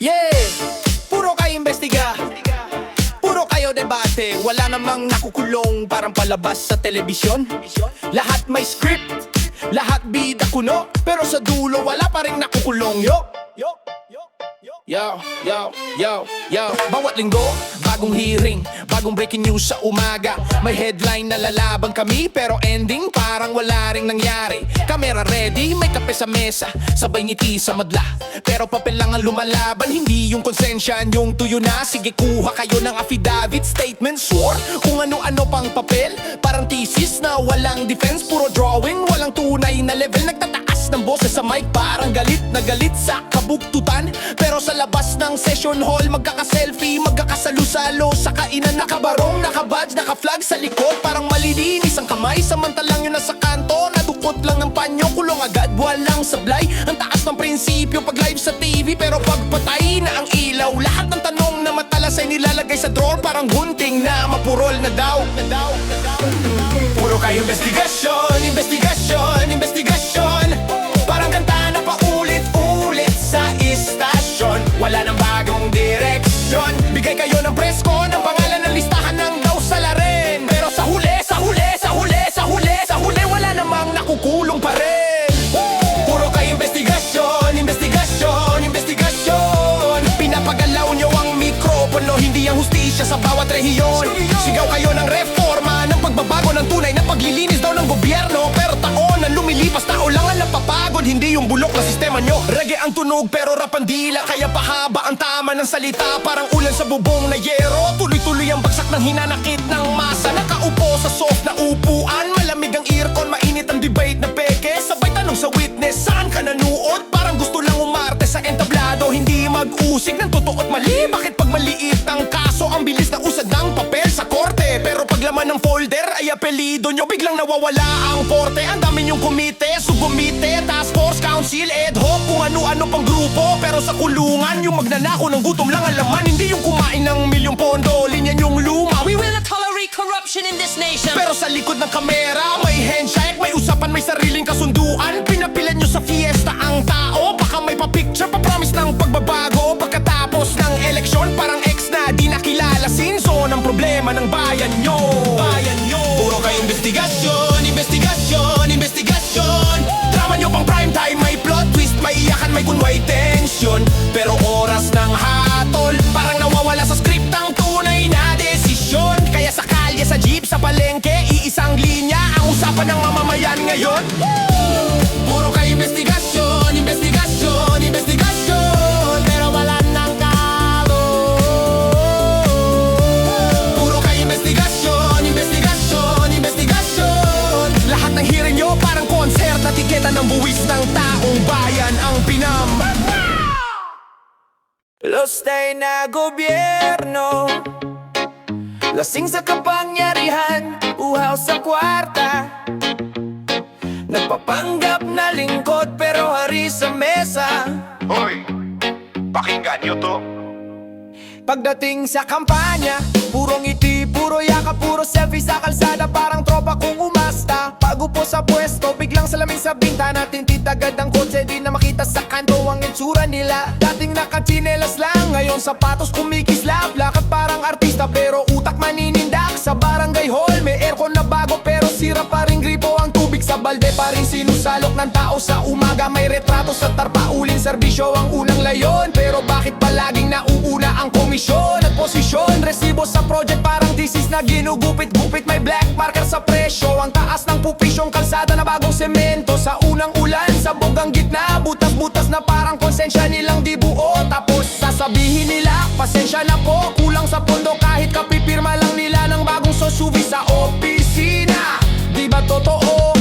Yeah! Puro kayo imbestiga, puro kayo debate. Wala namang nakukulong parang palabas sa telebisyon. Lahat may script, lahat bida kuno, pero sa dulo wala pa rin nakukulong. Yo! Yo, yo, yo, yo. Bawat linggo, bagong hearing, bagong breaking news sa umaga. May headline na lalaban kami, pero ending parang wala ring nangyari. Kamera ready, may kape sa mesa, sabay ngiti sa madla. Pero papel lang ang lumalaban, hindi yung konsensya yung tuyo na. Sige, kuha kayo ng affidavit, statement, swore, kung ano-ano pang papel. Parang thesis na walang defense, puro drawing, walang tunay na level. Nagtataas ng boses sa mic, parang galit na galit sa kabugtutan. Pero sa labas ng session hall, magkaka-selfie, magkakasalo-salo sa kainan. Nakabarong, nakabadge, naka-flag sa likod, parang malilinis ang kamay. Samantalang yun nasa kanto, nadukot lang ng panyo, kulong agad, walang sablay. Ang taas ng prinsipyo pag live sa TV, pero pag patay na ang ilaw, lahat ng tanong na matalas ay nilalagay sa drawer. Parang gunting na mapurol na daw. Puro kayo investigasyon, investigasyon, investigasyon. Parang kanta na paulit-ulit sa istasyon. Wala nang bagong direksyon. Bigay kayo ng presko, ng pangalan ng listahan ng daw salarin. Pero sa huli, sa huli, sa huli, sa huli, sa huli, wala namang nakukulong pa rin. Puro kayo investigasyon, investigasyon, investigasyon. Pinapagalaw nyo ang mikropono, hindi ang hustisya sa bawat rehiyon. Sigaw kayo ng reforma, ng pagbabago, ng tunay na paglilinis daw ng gobyerno. Pero taon ang lumilipas, tao lang ang napapagod, hindi yung bulok na sistema nyo. Reggae ang tunog pero rap ang dila, kaya pahaba ang tama ng salita. Parang ulan sa bubong na yero, tuloy-tuloy ang bagsak ng hinanakit ng masa. Nakaupo sa soft na upuan, malamig ang earcon, mainit ang debate na peke. Sabay tanong sa witness, saan ka nanuod? Parang gusto lang umarte sa entablado, hindi mag-usig ng totoo at mali. Bakit pag maliit ang kaso, ang bilis na usad ng papel sa korte? Pero pag laman ng folder ay apelido nyo, biglang nawawala ang porte. Ang dami nyong komite, subkomite, task force, council, ad hoc, kung ano-ano pang grupo. Pero sa kulungan, yung magnanako ng gutom lang ang laman, hindi yung kumain ng milyong pondo. Linya yung luma, We will not tolerate corruption in this nation. pero sa likod ng kamera, may handshake, may usapan, may sariling kasunduan. Pinapilan nyo sa fiesta ang tao, baka may pa-picture, pa-promise ng pagbabago. Pagkatapos ng eleksyon, parang ex na di nakilala. Sinso ng problema ng bayan nyo. Puro kayo investigasyon, investigasyon, investigasyon. Drama nyo pang prime time, may plot twist, may iyakan, may kunway tension. Pero oras ng hatol, parang nawawala sa script ang tunay na desisyon. Kaya sa kalye, sa jeep, sa palengke, iisang linya ang usapan ng mamamayan ngayon. Puro kayo investigasyon, investigasyon, investigasyon. Pero wala nang kalo. Puro kayo investigasyon, investigasyon, investigasyon. Lahat ng hearing nyo parang concert na tiketa ng buwis ng taong bayan ang pinam. Lustay na gobyerno, lasing sa kapangyarihan, uhaw sa kwarta. Nagpapanggap na lingkod pero hari sa mesa. Hoy, pakinggan nyo to. Pagdating sa kampanya, puro ngiti, puro yaka, puro selfie sa kalsada, parang tropa kung umasta. Pagupo sa pwesto, biglang salamin sa bintana, tintit agad ang kotse, di na makita sa kanto ang itsura nila. Dating nakachinelas lang, ngayon sapatos kumikislap. Lakad parang artista pero utak maninindak. Sa barangay hall, may aircon na bago pero sira pa rin gripo ang tubig. Sa balde pa rin sinusalok ng tao sa umaga. May retrato sa tarpaulin, serbisyo ang unang layon. Pero bakit palaging nauuna ang komisyon at posisyon? Resibo sa project parang thesis na ginugupit-gupit. May black marker sa presyo, ang taas ng pupisyong kalsada na bagong semento. Sa unang ulan, sabog ang gitna, butas-butas na parang konsensya nilang di buo. Tapos sasabihin nila, pasensya na po, kulang sa pondo kahit kapipirma lang nila ng bagong SUV sa opisina. Di ba totoo?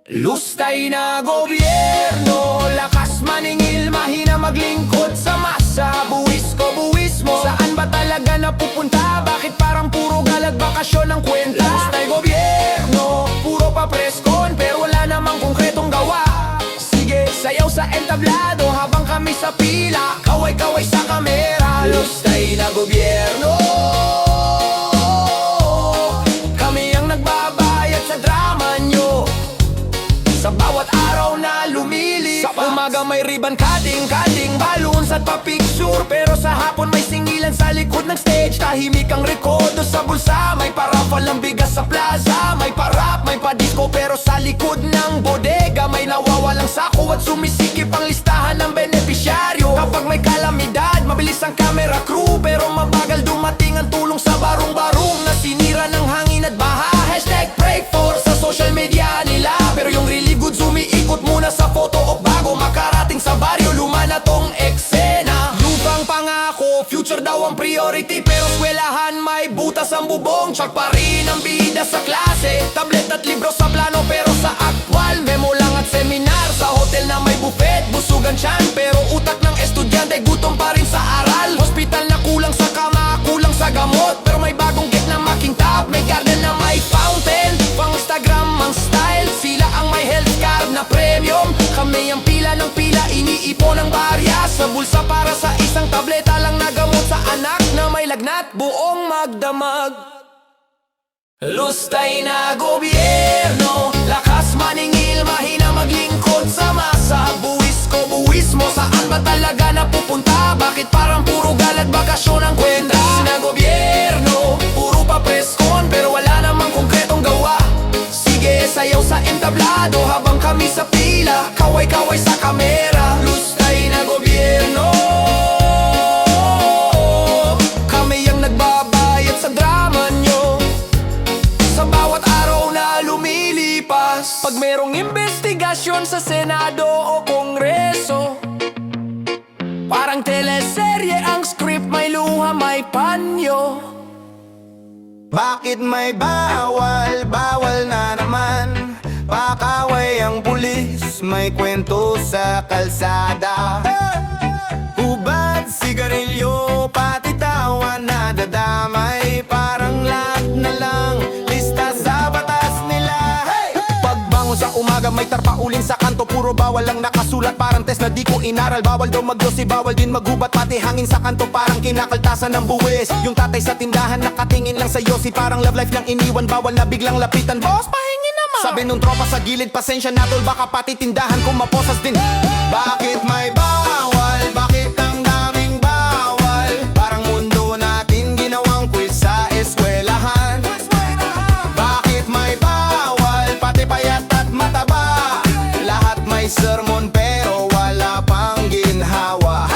Lustay na gobyerno, lakas maningil, mahina maglingkod sa masa. Buwis ko, buwis mo, saan ba talaga napupunta? Bakit parang puro galag bakasyon ang kwenta? Lustay gobyerno, puro pa preskon, pero wala namang konkretong gawa. Sige, sayaw sa entablado habang kami sa pila, kaway-kaway sa kamera. Lustay na gobyerno, kami ang nagbabayad sa drama nyo. Sa bawat araw na lumilipas, sa umaga may iban kading balloons at pa-picture. Pero sa hapon may singilan sa likod ng stage. Tahimik ang rekodo sa bulsa. May parafal ng bigas sa plaza. May parap, may padisco. Pero sa likod ng bodega may nawawalang sako at sumisikip ang listahan ng benepisyaryo. Kapag may kalamidad, mabilis ang camera crew. Pero mabagal dumating ang tulong sa barong-barong na sinira ng hangin at baha. Hashtag break for sa social media nila. Pero yung relief goods umiikot muna sa photo op bago makarating sa baryo. Luma na tong eksena. Lupang pangako, future daw ang priority. Pero eskwelahan may butas ang bubong. Tsak pa rin ang bida sa klase. Tablet at libro sa plano pero sa aktwal memo lang at seminar. Sa hotel na may buffet, busugan tiyan. Pero utak ng estudyante gutom pa rin sa aral. Hospital na kulang sa kama, kulang sa gamot. Pero may bagong gate na makintap. May garden na may fountain. Pang Instagram ang style. Sila ang may health card na premium. Kami ang pila ng pila, iniipon ang barya. Sa bulsa para sa isang tableta lang na gamot. Sa anak na may lagnat, buong magdamag. Lustay na gobyerno, lakas maningil, mahina maglingkod sa masa. Buwis ko, buwis mo, saan ba talaga napupunta? Bakit parang puro galad bakasyon ang kwenta? Na gobyerno, puro pa preskon, pero wala namang konkretong gawa. Sige, sayaw sa entablado habang kami sa pila, kaway-kaway sa kamera. Lustay na gobyerno, kami ang nagbabayad sa drama nyo. Sa bawat araw na lumilipas, pag merong investigasyon sa Senado o Kongreso, parang teleserye ang script, may luha, may panyo. Bakit may bawal, bawal na naman? Pakaway ang pulis, may kwento sa kalsada. Hubad, sigarilyo, pati tawa na dadamay. Parang lahat na lang lista sa batas nila. Pagbangon sa umaga may tarpaulin sa kanto. Puro bawal lang nakasulat, parang test na di ko inaral. Bawal daw magyosi, bawal din maghubat. Pati hangin sa kanto parang kinakaltasan ng buwis. Yung tatay sa tindahan nakatingin lang sa yosi. Parang love life lang iniwan, bawal na biglang lapitan. Boss, pahingi naman. Sabi nung tropa sa gilid, pasensya na tol, baka pati tindahan ko maposas din. Bakit may bawal? Bakit ang daming bawal? Parang mundo natin ginawang quiz sa eskwelahan. Bakit may bawal? Pati payat at mataba. Lahat may sermon pero wala pang ginhawa.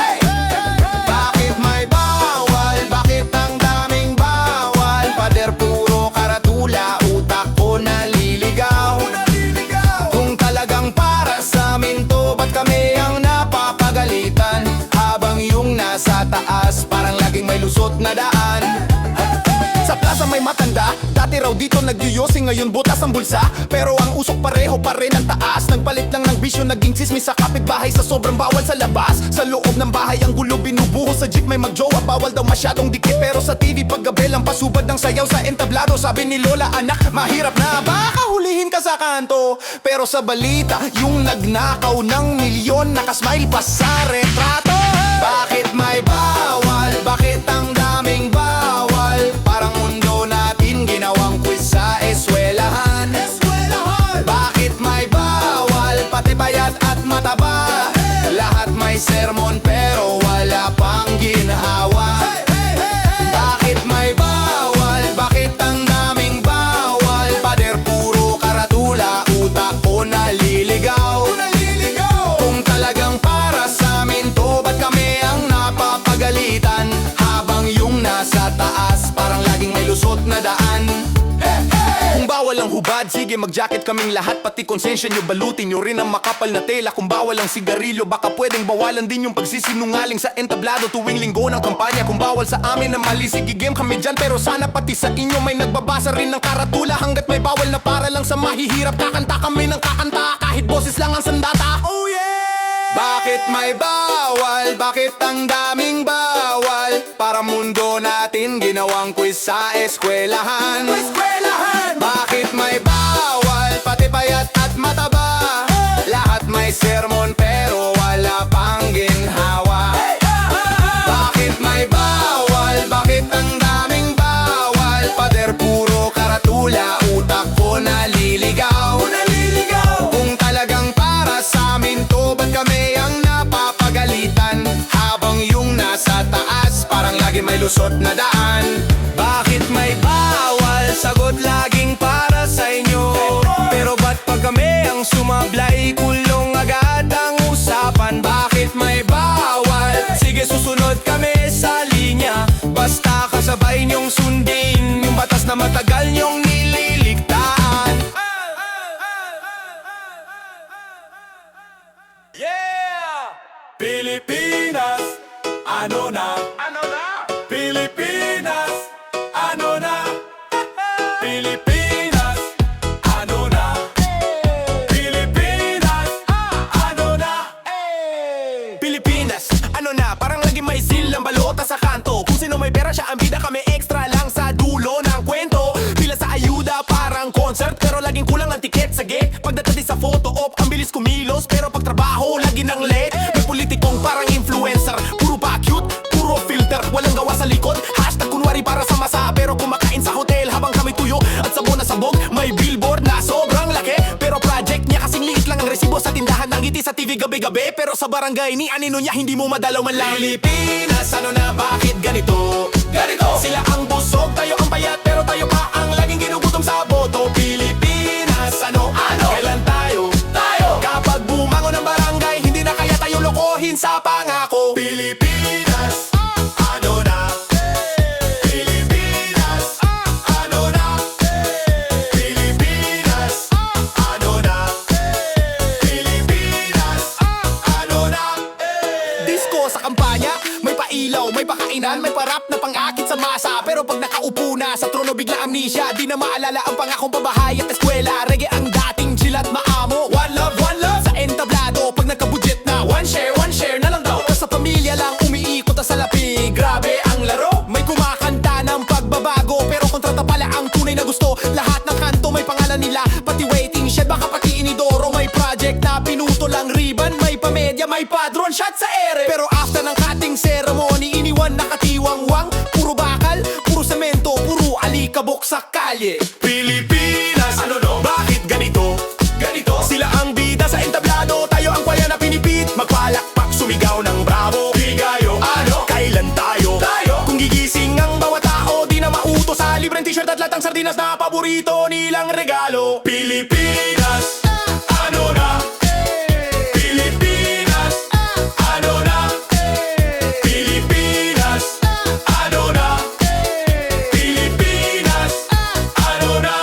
Bakit may bawal? Bakit ang daming bawal? Pader puro karatula, utak ko naliligaw. Kung talagang para sa amin to, ba't kami ang napapagalitan? Habang yung nasa taas parang laging may lusot na daan. Sa plaza may matanda, dati raw dito nagyuyosi, ngayon butas ang bulsa. Pero ang usok pareho pa rin ang taas. Nagpalit lang ng bisyo, naging chismis sa kapitbahay. Sa sobrang bawal sa labas, sa loob ng bahay ang gulo binubuhos. Sa jeep may magjowa, bawal daw masyadong dikit. Pero sa TV paggabi lang pasubad ng sayaw sa entablado. Sabi ni Lola, anak, mahirap na, baka hulihin ka sa kanto. Pero sa balita, yung nagnakaw ng milyon, nakasmile pa sa retrato. Bakit may bawal? Bakit ang daming bawal? Parang mundo natin ginawang quiz sa eskwelahan. Bakit may bawal? Pati bayat at mataba. Lahat may sermon pero wala pang ginhawa. Bakit may bawal? Bakit ang daming bawal? Pader puro karatula, utak ko naliligaw. Kung talagang para sa amin to, ba't kami ang napapagalitan? Habang yung nasa taas parang laging may lusot na daan. Kung bawal ang hubad, sige mag-jacket kaming lahat. Pati konsensya nyo, balutin nyo rin ang makapal na tela. Kung bawal ang sigarilyo, baka pwedeng bawalan din yung pagsisinungaling sa entablado tuwing linggo ng kampanya. Kung bawal sa amin na mali, sige game kami dyan. Pero sana pati sa inyo may nagbabasa rin ng karatula. Hanggat may bawal na para lang sa mahihirap, kakanta kami ng kakanta kahit boses lang ang sandata. Oh yeah! Bakit may bawal? Bakit ang daming bawal? Para mundo natin ginawang quiz sa eskwelahan. Bakit may bawal? Pati payat at mataba. Lahat may sermon pero wala pang ginhawa. Bakit may bawal? Bakit ang daming bawal? Pader puro karatula, utak ko naliligaw. Kung talagang para sa amin to, ba't kami ang napa malusot na daan. Bakit may bawal? Sagot laging para sa inyo. Pero ba't pag kami ang sumablay, kulong agad ang usapan? Bakit may bawal? Sige, susunod kami sa linya. Basta kasabay niyong sundin yung batas na matagal niyong nililigtaan. Yeah! Pilipinas, ano na? Ano na? Pilipinas, ano na? Pilipinas, ano na? Pilipinas, ano na? Pilipinas, ano na? Parang lagi may silang balota sa kanto. Kung sino may pera siya ang bida, kami extra lang sa dulo ng kwento. Pila sa ayuda parang concert, pero laging kulang ang tiket sa gate. Pagdating sa photo op, ang bilis kumilos, pero pag trabaho, lagi nang late. May politikong parang influencer, puro pa cute, puro filter, walang gawa sa likod. Hashtag kunwari para sa masa, pero kumakain sa hotel habang kami tuyo at sabon na sabog. May billboard na sobrang laki, pero project niya kasing liit lang ang resibo sa tindahan ng ngiti sa TV gabi-gabi. Pero sa barangay ni anino niya, hindi mo madalaw man lang. Pilipinas, ano na, bakit ganito? Ganito! Sila ang busog, tayo ang payat, pero tayo pa ang laging ginugutom sa boto. Pilipinas, ano? Ano? Kailan tayo? Tayo! Kapag bumangon ng barangay, hindi na kaya tayo lokohin sa pangako. Pilipinas, ano na? Pilipinas, ano na? Pilipinas, ano na? Pilipinas, ano na? Disko sa kampanya, may pailaw, may pakainan, may parap na pang-akit sa masa. Pero pag nakaupo na sa trono, bigla amnesia. Di na maalala ang pangakong pabahay at eskwela. Reggae ang dating chill at maamo. One love sa entablado. Pag nagka-budget na, one share na lang daw. Sa pamilya lang umiikot sa salapi. Grabe ang laro, may kumakanta ng pagbabago. Pero kontrata pala ang tunay na gusto. Lahat ng kanto may pangalan nila, pati waiting shed, baka pati inidoro. May project na pinuto lang ribbon, may pamedya, may padron shot sa ere. Pero after ng cutting ceremony, iniwan nakatiwangwang. Puro bakal, puro semento, puro alikabok sa kalye. Pilipinas, ano no? Bakit ganito? Ganito? Sila ang bida sa entablado, tayo ang kwaya na pinipit. Magpalakpak, sumigaw ng bravo. Bigayo, ano? Kailan tayo? Tayo! Kung gigising ang bawat tao, di na mauto sa libreng t-shirt at latang sardinas na paborito nilang regalo. Pilipinas, ano na? Pilipinas, ano na? Pilipinas, ano na? Pilipinas, ano na?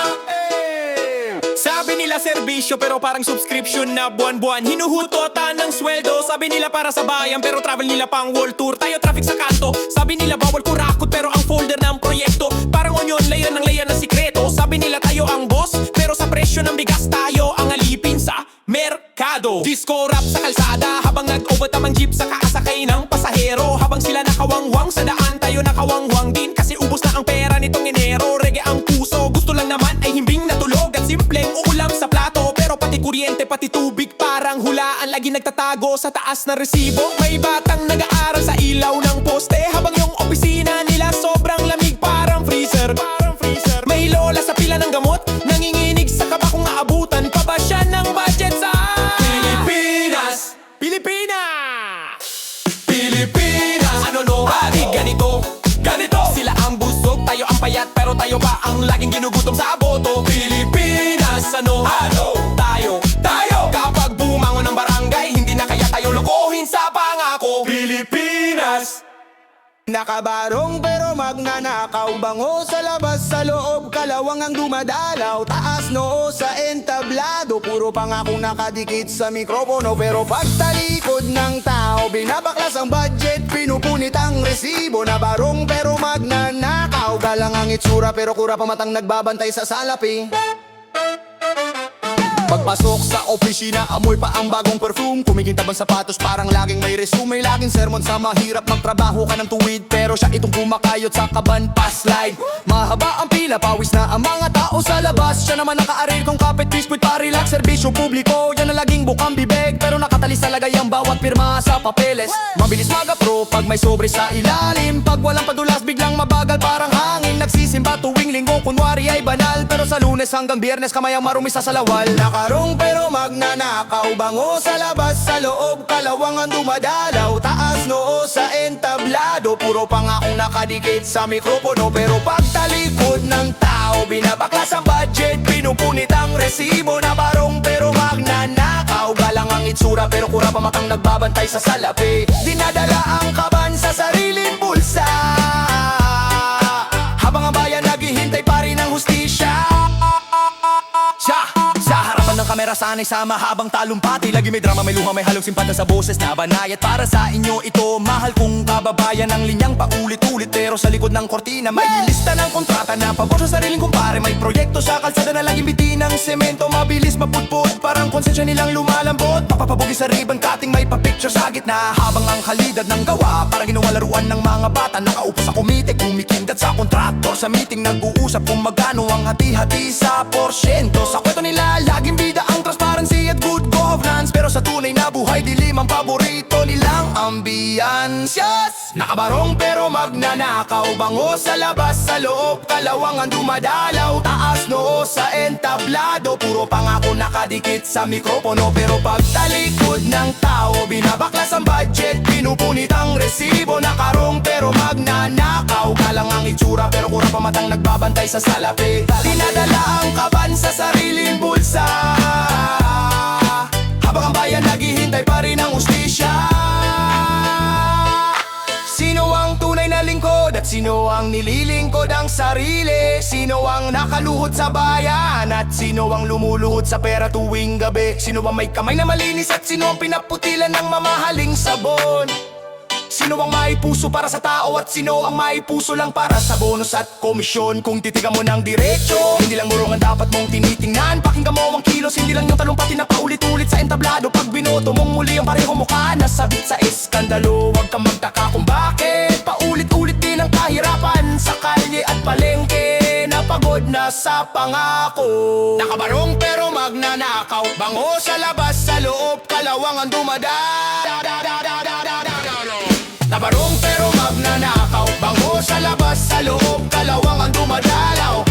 Sabi nila serbisyo pero parang subscription na buwan-buwan. Hinuhutotan ng sweldo, sabi nila para sa bayan pero travel nila pang world tour. Tayo traffic sa kanto, sabi nila bawal kurakot pero ang folder ng proyekto parang onion, layer ng sikreto. Sabi nila tayo ang boss pero sa presyo ng bigas tayo ang alipin sa merkado. Disco rap sa kalsada habang nag-overtime ang jeep sa kaasakay ng pasahero. Habang sila nakawangwang sa daan, tayo nakawangwang din kasi ubos na ang pera nitong Enero. Reggae ang puso, gusto lang naman ay himbing na tulog at simpleng uulam sa plato. Pero pati kuryente, pati tubig parang hulaan, lagi nagtatago sa taas na resibo. May batang nag-aaral sa ilaw ng poste habang yung opisina nila sobrang lamig parang freezer. May lola sa pila ng gamot, nanginginig sa kaba kung aabutan pa ba siya ng budget sa Pilipinas. Pilipinas, Pilipinas, ano no? Bakit ganito? Ganito! Sila ang busog, tayo ang payat, pero tayo pa ang laging ginugutom sa boto. Pilipinas, ano? Ano? Tayo! Kapag bumangon ng barangay, hindi na kaya tayo lokohin sa pangako. Pilipinas, nakabarong pero magnanakaw. Bango sa labas, sa loob, kalawang ang dumadalaw. Taas noo sa entablado, puro pangakong nakadikit sa mikropono. Pero pagtalikod ng tao, binabaklas ang budget, pinupunit ang resibo. Nabarong pero magnanakaw, galang ang itsura pero kura pa matang nagbabantay sa salapi. Pagpasok sa opisina, amoy pa ang bagong perfume. Kumikintab ang sapatos, parang laging may resume. May laging sermon sa mahirap, magtrabaho ka ng tuwid, pero siya itong kumakayot sa kaban pa slide. Mahaba ang pila, pawis na ang mga tao sa labas. Siya naman naka-aril kong kapit, biskuit, pa-relax. Serbisyo publiko, yan na laging bukang bibig, pero nakatalis sa lagay ang bawat pirma sa papeles. Mabilis mag-apro pag may sobre sa ilalim. Pag walang padulas, biglang mabagal parang hangin. Nagsisimba tuwing linggo, kunwari ay banal, pero sa Lunes hanggang Biyernes kamay ang marumi sa salawal. Nakarong pero magnanakaw, bango sa labas, sa loob, kalawang ang dumadalaw. Taas noo sa entablado, puro pangakong nakadikit sa mikropono. Pero pagtalikod ng tao, binabaklas ang budget, pinupunit ang resibo. Nakarong pero magnanakaw, galang ang itsura pero kura pa matang nagbabantay sa salapi. Dinadala ang kaban sa sariling bulsa, habang ang bayan naghihintay pa rin ng hustisya. Sa harapan ng kamera sanay sa mahabang talumpati, lagi may drama, may luha, may halong simpata sa boses na banayat. Para sa inyo ito, mahal kong kababayan, ang linyang paulit-ulit. Pero sa likod ng kortina may lista ng kontrata na pabor sa sariling kumpare. May proyekto sa kalsada na laging biti ng semento, mabilis mapudpud, parang konsensya nilang lumalambot. Papapabugi sa ribbon cutting, may pa-picture sa gitna, habang ang kalidad ng gawa parang ginawa laruan ng mga bata. Nakaupo sa komite, kumikindat sa kontraktor, sa meeting nag-uusap kung magkano ang hati-hati sa porsyento. Sa kwento nila laging bida ang transparency at good governance, pero sa tunay na buhay dilim ang paborito nilang ambiansyas. Nakabarong pero magnanakaw, bango sa labas, sa loob, kalawang ang dumadalaw. Taas noo sa entablado, puro pangako nakadikit sa mikropono. Pero pagtalikod ng tao, binabaklas ang budget, pinupunit ang resibo. Nakarong pero magnanakaw, galang ang itsura pero kura pa matang nagbabantay sa salapi. Dinadala ang kaban sa sariling bulsa, habang ang bayan naghihintay pa rin ng hustisya. Sino ang tunay na lingkod at sino ang nililingkod ang sarili? Sino ang nakaluhod sa bayan at sino ang lumuluhod sa pera tuwing gabi? Sino ang may kamay na malinis at sino ang pinaputilan ng mamahaling sabon? Sino ang may puso para sa tao at sino ang may puso lang para sa bonus at komisyon? Kung titigan mo ng diretso, hindi lang murong ang dapat mong tinitingnan. Pakinggan mo ang kilos, hindi lang yung talumpati na paulit-ulit sa entablado. Pag binoto mong muli ang pareho mukha, nasabit sa eskandalo. Huwag kang magtaka kung bakit paulit-ulit din ang kahirapan sa kalye at palengke, napagod na sa pangako. Nakabarong pero magnanakaw, bango sa labas, sa loob, kalawang ang Nabarong pero magnanakaw, bango sa labas, sa loob, kalawang ang dumadalaw.